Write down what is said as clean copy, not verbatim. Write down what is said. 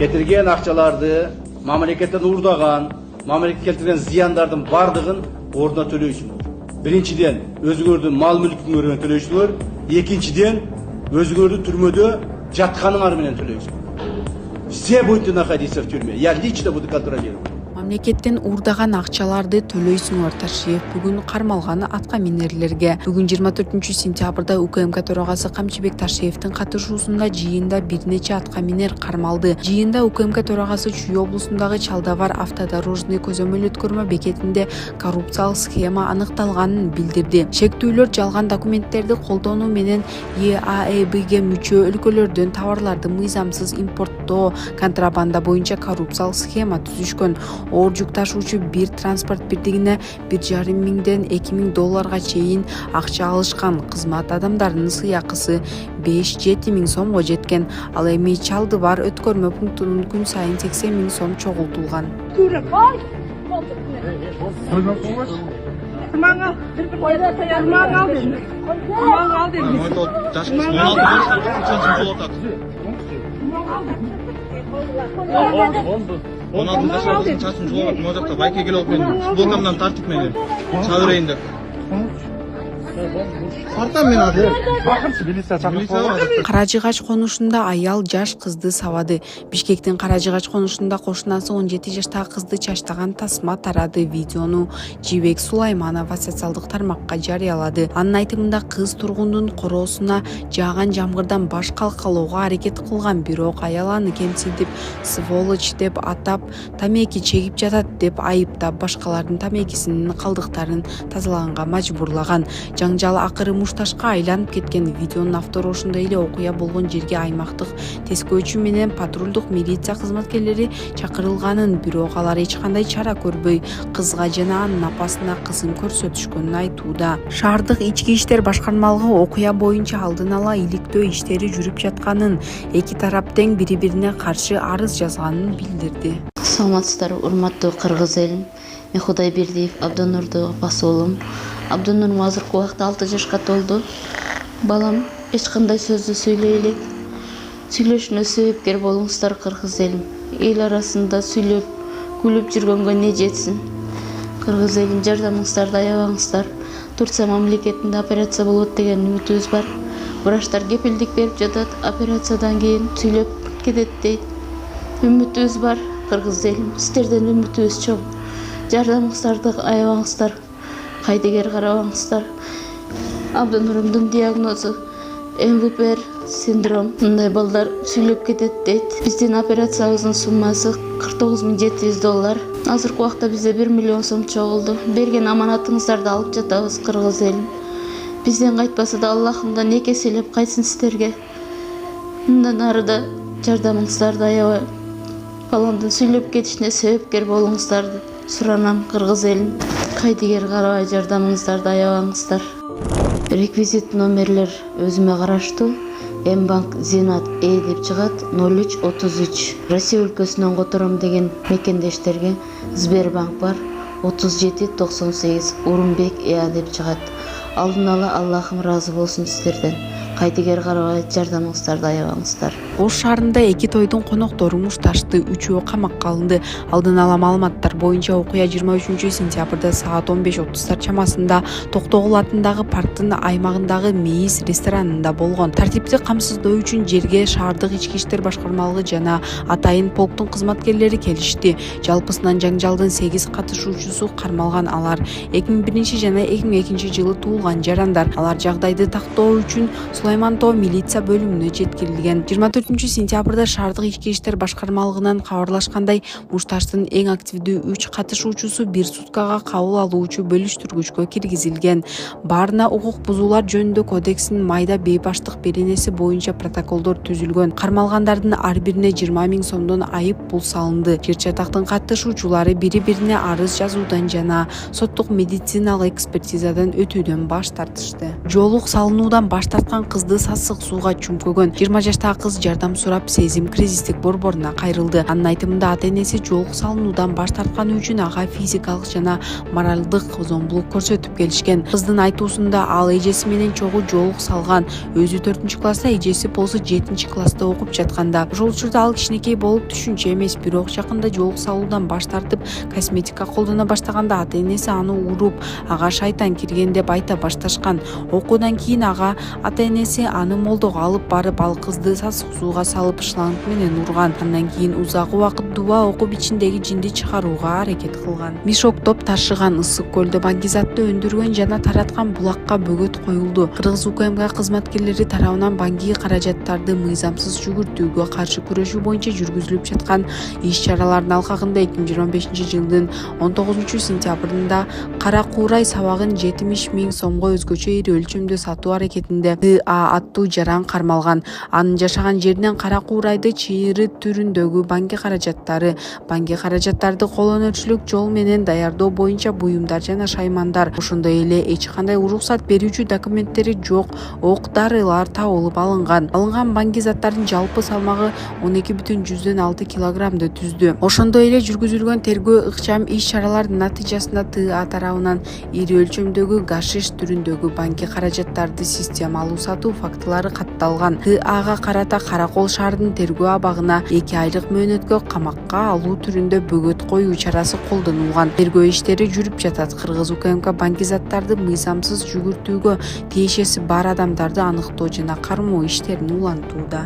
Кетирген акчаларды мамлекеттен урдаган, мамлекетке келтирген зыяндардын бардыгын ордуна төлөйсүңөр. Биринчиден өзүңөрдүн мал мүлкүңөрдөн төлөйсүңөр, экинчиден өзүңөрдү түрмөдө жатканыңар менен төлөйсүңөр. Все будете находиться в тюрьме. Я лично буду контролировать. Мамлекеттен урдаган акчаларды төлөйсүңөр. Ташиев бүгүн кармалган атка минерлерге. Бүгүн 24 сентябрда УКМК төрагасы Камчыбек Ташиевдин катышуусунда жыйында бир нече атка минер кармалды. Жыйында УКМК төрагасы Чүй облусундагы Чалдабар автодорожный көзөмөл өткөрмө бекетинде коррупциялык схема аныкталганын билдирди. Шектүүлөр жалган документтерди колдонуу менен ЕАЭБге мүчө өлкөлөрдөн товарларды мыйзамсыз импорттоо, контрабанда боюнча коррупциялык схема түзүшкөн. Оор жүк ташуучу бир транспорт бирдигине 1,5 миңден 2 миң долларга чейин акча алышкан. Кызмат адамдарынын сыйакысы 5-7 миң сомго жеткен. Ал эми Чалдыбар өткөрмө пунктунун күн сайын 80 миң сом чогултулган. Чачын жугап, мозакта байке келип мен футболкамдан тартып менен чабырайын деп. Тартам мен азыр. Бакырчы милиция чакырып. Каражыгач конушунда аял жаш кызды сабады. Бишкектин Каражыгач конушунда кошунасы 17 жаштагы кызды чачтаган тасма тарады. Видеону Жибек Сулайманова социалдык тармакка жарыялады. Анын айтымында кыз тургундун короосуна жааган жамгырдан баш калкалоого аракет кылган, бирок аял аны кемсинтип, сволочь деп атап, тамеки чегип жатат деп айыптап, башкалардын тамекисинин калдыктарын тазалаганга мажбурлаган. Жаңжал акыры мушташка айланып кеткен. Видеонун автору ошондой эле окуя болгон жерге аймактык тескөөчү менен патрулдук милиция кызматкерлери чакырылганын, бирок алар эч кандай чара көрбөй, кызга жана анын апасына кысым көрсөтүшкөнүн айтууда. Шаардык ички иштер башкармалыгы окуя боюнча алдын ала иликтөө иштери жүрүп жатканын, эки тарап тең бири-бирине каршы арыз жазганын билдирди. Саламатсыздар, урматтуу кыргыз элим. Мен Кудайбердиев Абдонурду апасы болом. Абдонур азыркы убакта 6 жашка толду. Балам эч кандай сөздү сүйлөй элек. Сүйлөшүнө себепкер болуңуздар кыргыз элим. Эл арасында сүйлөп, күлүп жүргөнгө не жетсин. Кыргыз элим, жардамыңыздарды аябаңыздар. Турция мамлекетинде операция болот деген үмүтүбүз бар. Врачтар кепилдик берип жатат, операциядан кийин сүйлөп кетет дейт. Үмүтүбүз бар кыргыз элим. Сиздерден үмүтүбүз чоң. Жардамыңыздарды аябаңыздар. Кайдыгер карабаңыздар. Абдонурумдун диагнозу МВПР синдром. Мындай балдар сүйлөп кетет дейт. Биздин операциябыздын суммасы $49,700. Азыркы убакта бизде 1 миллион сом чогулду. Берген аманатыңыздарды алып жатабыз кыргыз элим. Бизден кайтпаса да Аллахымдан эки эселеп кайтсын сиздерге. Мындан ары да жардамыңыздарды аябай. Баламдын сүйлөп кетишине себепкер болуңуздарды суранам кыргыз элим. Кайдыгер карабай жардамыңыздарды аябаңыздар. Реквизит номерлер өзүмө караштуу. Мбанк Зинат деп чыгат 0333. Россия өлкөсүнөн котором деген мекендештерге Сбербанк бар 3798. Урумбек деп чыгат. Алдын ала Аллахым разы болсун сиздерден. Кайдыгер карабай жардамыңыздарды аябаңыздар. Ош шаарында эки тойдун коноктору мушташты, 3-өө камакка алынды. Алдын ала маалыматтар боюнча окуя 23 сентябрда саат 15:30 чамасында Токтогул атындагы парктын аймагындагы Мейис ресторанында болгон. Тартипти камсыздоо үчүн жерге шаардык ички иштер башкармалыгы жана атайын полктун кызматкерлери келишти. Жалпысынан жаңжалдын 8 катышуучусу кармалган. Алар 2001 жана 2002 жылы туулган жарандар. Алар жагдайды тактоо үчүн Сулайман Тоо милиция бөлүмүнө жеткирилген. 24 сентябрда шаардык ички иштер башкармалыгынан кабарлашкандай, мушташтын эң активдүү 3 катышуучусу 1 суткага кабыл алуучу бөлүштүргүчкө киргизилген. Баарына укук бузуулар жөнүндө кодекстин майда бейбаштык беренеси боюнча протоколдор түзүлгөн. Кармалгандардын ар бирине 20 миң сомдон айып пул салынды. Жер чатактын катышуучулары бири-бирине арыз жазуудан жана соттук медициналык экспертизадан өтүүдөн баш тартышты. Жоолук салынуудан баш тарткан кызды сасык сууга чүмкөгөн. 20 жаштагы кыз жардам сурап сезим кризистик борборуна кайрылды. Анын айтымында ата-энеси жоолук салынуудан баш тартканы үчүн ага физикалык жана моралдык зомбулук көрсөтүп келишкен. Кыздын айтуусунда ал эжеси менен чогуу жоолук салган. Өзү 4-класста, эжеси болсо 7-класста окуп жатканда. Ошол учурда ал кичинекей болуп түшүнчү эмес, бирок жакында жоолук салуудан баш тартып, косметика колдоно баштаганда ата-энеси аны уруп, ага шайтан кирген деп айта башташкан. Окуудан кийин ата-энеси аны молдого алып барып, ал кызды сасык сууга салып шланг менен урган. Андан кийин узак убакыт дуба окуп ичиндеги жинди чыгарууга аракет кылган. Мешоктоп ташыган Ысык көлдө баңгизатты өндүргөн жана тараткан булакка бөгөт коюлду. Кыргыз УКМК кызматкерлери тарабынан баңги каражаттарды мыйзамсыз жүгүртүүгө каршы күрөшүү боюнча жүргүзүлүп жаткан иш-чаралардын алкагында 2025-жылдын 19-сентябрында Кара Куурай сабагын 70 000 сомго өзгөчө ири өлчөмдө сатуу аракетинде ДА аттуу жаран кармалган. Анын жашаган жеринен Кара Куурайды чыйыры түрүндөгү баңги каражаттарды колоночулук жол менен даярдоо боюнча буюмдар жана шаймандар, ошондой эле эч кандай уруксат берүүчү документтери жок ок-дарылар табылып алынган. Алынган баңги заттардын жалпы салмагы 12,6 килограммды түздү. Ошондой эле жүргүзүлгөн тергөө ыкчам иш-чаралардын натыйжасында ТА тарабынан ири өлчөмдөгү гашиш түрүндөгү баңги каражаттарды системалуу сатуу фактылары катталган. ТАга карата Каракол шаарынын тергөө абагына 2 айлык мөөнөткө камакка алуу түрүндө бөгөт коюу чарасы колдонулган. Тергөө иштери жүрүп жатат. Кыргыз УКМК баңги заттарды мыйзамсыз жүгүртүүгө тиешеси бар адамдарды аныктоо жана кармоо иштерин улантууда.